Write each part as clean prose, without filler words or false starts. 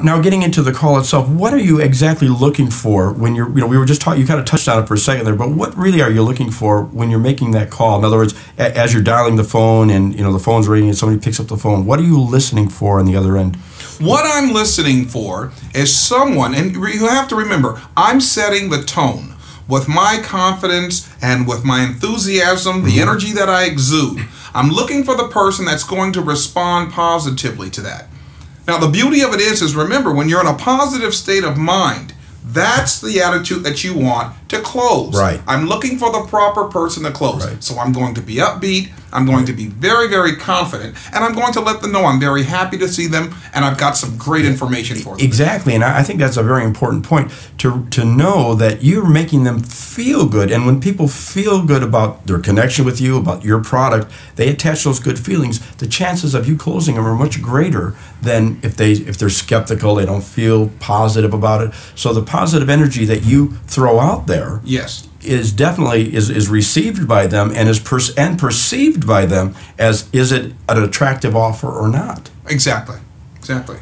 Now, getting into the call itself, what are you exactly looking for when you're, we were just talking, you kind of touched on it for a second there, but what really are you looking for when you're making that call? In other words, as you're dialing the phone and, the phone's ringing and somebody picks up the phone, what are you listening for on the other end? What I'm listening for is someone, and you have to remember, I'm setting the tone with my confidence and with my enthusiasm, the energy that I exude. I'm looking for the person that's going to respond positively to that. Now, the beauty of it is remember, when you're in a positive state of mind, that's the attitude that you want to close. Right. I'm looking for the proper person to close. Right. So I'm going to be upbeat. I'm going to be very, very confident. And I'm going to let them know I'm very happy to see them and I've got some great information for them. Exactly. And I think that's a very important point to know that you're making them feel good. And when people feel good about their connection with you, about your product, they attach those good feelings. The chances of you closing them are much greater than if they're skeptical, they don't feel positive about it. So the positive energy that you throw out there, yes, is definitely is received by them and is perceived by them as, is it an attractive offer or not? Exactly.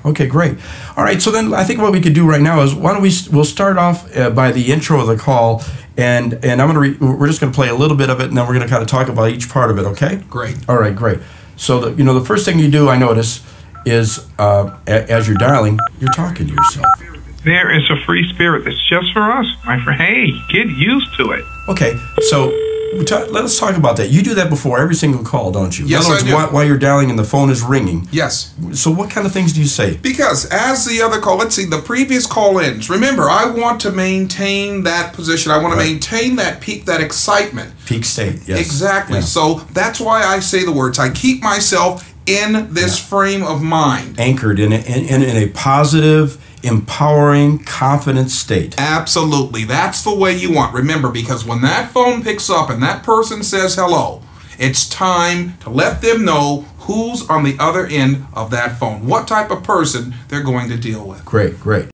Okay, great. All right, so then I think what we could do right now is we'll start off by the intro of the call, and we're just going to play a little bit of it, and then we're going to kind of talk about each part of it. Okay? Great. All right, great. So the first thing you do, I notice, is as you're dialing, you're talking to yourself. There is a free spirit that's just for us, my friend. Hey, get used to it. Okay, so let us talk about that. You do that before every single call, don't you? Yes, in other words, I do. While you're dialing and the phone is ringing. Yes. So what kind of things do you say? Because as the other call, let's see, the previous call ends. Remember, I want to maintain that position. I want to maintain that peak, that excitement. Peak state, yes. Exactly. Yeah. So that's why I say the words. I keep myself in this frame of mind. Anchored in a positive, empowering, confident state. Absolutely. That's the way you want. Remember, because when that phone picks up and that person says hello, it's time to let them know who's on the other end of that phone, what type of person they're going to deal with. Great, great.